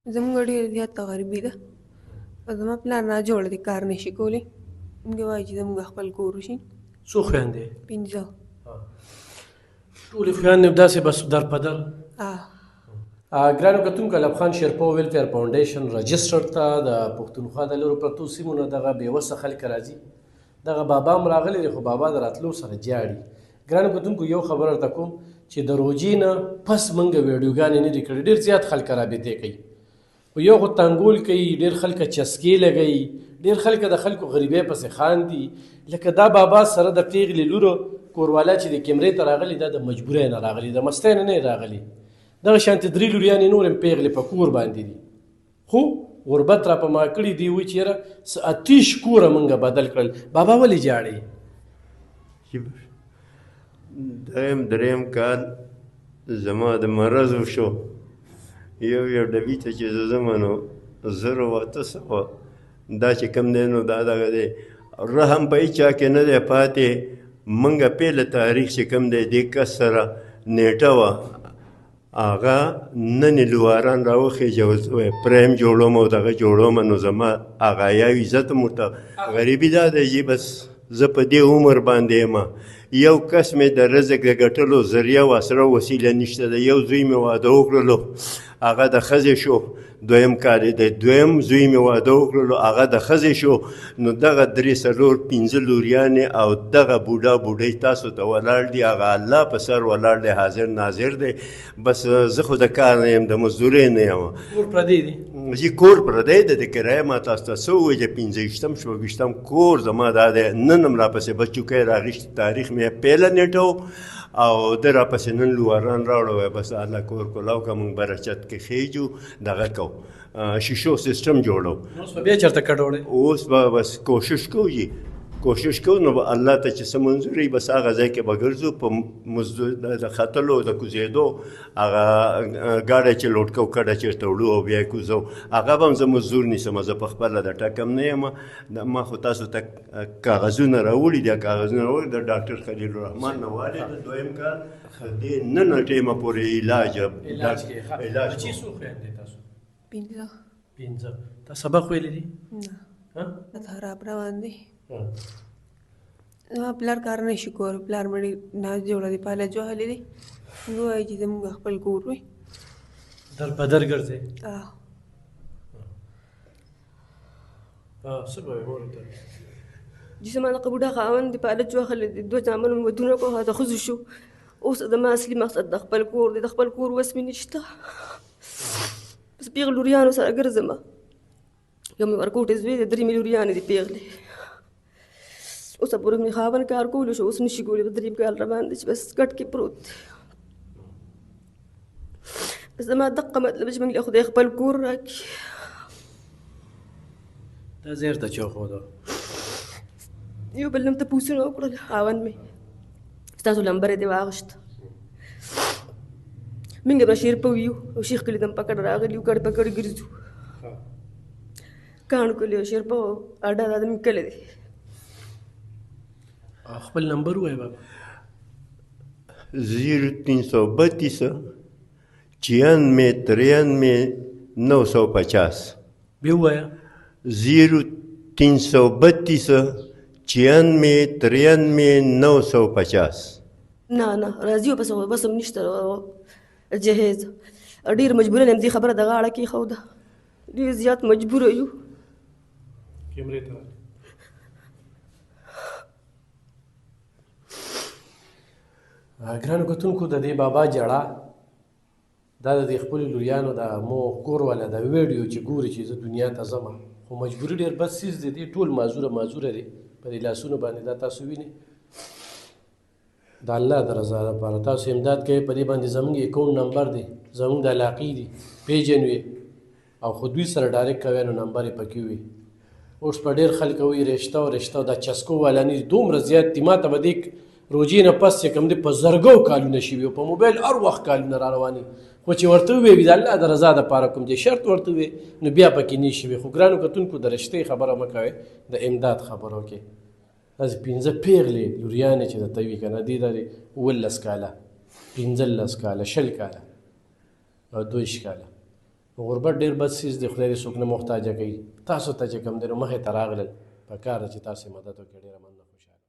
زموږ ډېره زیاته غریبي ده او زما پلار ناجوړه دی، کار نشي کولی. موږ وایو چې زموږ خپل کور وشي. څو خویندې؟ 15. ټولې خویندې همداسې بس در په در. ګرانو کتونکو، ایلب خان شیرپا ویلفیر فاونډیشن رجسټر ته د پښتونخوا د لرو پرتو سیمو نه دغه بېوسه خلک راځي. دغه بابا هم راغلی دی، خو بابا د راتلو سره جاړي. ګرانو کتونکو، یو خبر درته کوم چې د روژې نه پس موږ ویډیوګانې نه دي کړې. ډېر زیات خلک رابطې کوي، خو یو خو تنګول کوي، ډېر خلک چسکې لګوي، ډېر خلک د خلکو غریبۍ پسې خاندي. لکه دا بابا سره د پیغلې لوره کوروالا چې د کیمرې ته راغلي، دا د مجبورۍ نه راغلي، د مستۍ نه راغلي. دغه شانتې 3 لوریانې نور هم پیغلې په کور باندې دي، خو غربت را په ما کړي دي. وایي چې یاره څه اتیش کوره موږ بدل کړل. بابا ولې جاړې؟ دریم کال زما د مرض وشو، یو ډبي ته چې زه ځم نو 1800 دا چې کوم دی نو دا دغه دی، رحم په هېچا کې نه دی پاتې. موږ پیله تاریخ چې کوم دی دې کس سره نیټه وه، هغه نن یې لواران راوخېږي او زه پریم جوړوم او دغه جوړوم، نو زما هغه یو عزت هم ورته. غریبي دا دی چې بس زه په دې عمر باندې یم، یو کس مې د رزق د ګټلو ذریعه وسره وسیله نشته ده. یو زوی مې واده وکړلو، هغه د ښځې شو. دویم کال د دویم زوی مې واده وکړلو، هغه د ښځې شو. نو دغه 3 4 5 لوریانې او دغه بوډا بوډۍ تاسو ته ولاړ دي، هغه الله په سر ولاړ دی، حاضر ناظر دی. بس زه خو د کار نه یم، د مزدورۍ نه یم. کور پردی دی؟ کور پردی دی، د کرایه ما تاسو ته څه ووایي چې 25 26 کور زما دا دی. نن هم راپسې بچوکی راغېشتي، تاریخ مې پیله نیټه او د راپسې نن لواران راوړی. بس الله کور کولاو که موږ بره چت کې خېجو، دغه کو شیشو سیسټم جوړو. اوس به بیا چېرته کډوړی؟ اوس به بس کوشش کوو کوشش کوو، نو به الله ته چې څه منظوري بس هغه ځای کې به ګرځو. په د ختلو د کوزېدو هغه ګاډی چې لوډ کوو کډه چېرته وړو او بیا یې کوزو، هغه به هم زه مزدور نیسم. زه په خپله د ټکم نه یم. ما خو تاسو ته کاغذونه راوړي دي، کاغذونه راوړي د ډاکټر خلیل الرحمن نه والي د دویم کال دې نن ټیمه پورې علاج کې. بچي څو خویندې تاسو؟ 15. 15. تا سبق ویلی دي؟ نه، خراب روان دی. زما پلار کار نشي کولی، پلار مې ډېر ناجوړه دی، پالج وهلی دی. موږ وایو چې زموږ خپل کور وي. در په در ګرځئ؟ څه به وایې مور ته؟ چې زما دغه بوډا خاوند دی، پالج وهلی دی، 2 زامن مې ودونه کړو، د ښځو شو. اوس زما اصلي مقصد د خپل کور دی. د خپل کور وس مې نشته، بس پیغلو لوریانو سره ګرځم. یو مې ورکوټې زوی دی، 3 مې لوریانې دي پیغلې. اوس پورې مې خاوند کار کولی شو، اوس نشي کولی. 3 کال روان دی چې بس ګټ کې پروت دی. بس زما دقه مطلب چې موږ له خدای خپل کور راکړي. دا ځای ورته چا ښوده؟ یو بل نه تپوسونه وکړل. خاوند مې ستاسو لمبر یې دې واغېشت. موږ به شیرپه ویو او شیخ کلي ته هم پکړ راغلي یو، ګډ په ګډ ګرځو. کاڼو کلي او شیرپه اډه دا د موږ کلی دی. خپل نمبر ووایه بابا. 0332 96 950. بیا ووایه. 0332 96 950. نه راځي بس هم نشته جهیز. ډېر مجبوره یم، دې خبره د غاړه کې ښوده. ډېر زیات مجبوره یو. کیمرې ته ګرانو کتونکو، د دې بابا جړه دا د دې خپلو لوریانو د مو کور والا د ویډیو چې ګوري چې زه دنیا ته ځم، خو مجبوري ډېر بد څیز دی. دې ټول معذوره دی په دې لاسونو باندې. دا تاسو وینئ، د الله د رضا لپاره تاسو امداد کوئ. په دې باندې زموږ اکاونټ نمبر دی، زموږ د علاقې دي، پیژنوي او خو دوی سره ډایرکټ کوئ نو نمبر یې پکې وي. اوس په ډېر خلک وایي رشته دا چسکو والا نه دي، دومره زیات دي. ما ته به دې روژې نه پس چې کوم دی په زرګو کالونه شوي او په موبایل هر وخت کالونه را رواني، خو چې ورته ووایي د الله د رضا دپاره کوم دی شرط ورته ووایي نو بیا پکې نه شي وي. خو ګرانو کتونکو، د رشتې خبره مه کوئ، د امداد خبره وکړئ. داسې 15 پیغلې لوریانې چې درته وي که نه، دې دا 19 کاله 15 کاله 20 کاله او 22 کاله غربت ډېر بد څیز دی خدای دې څوک نه محتاجه کوي تاسو ته چې کوم دی نو مخې ته راغلل په کار ده چې تاسې مدد وکړي ډېره مننه خوشحاله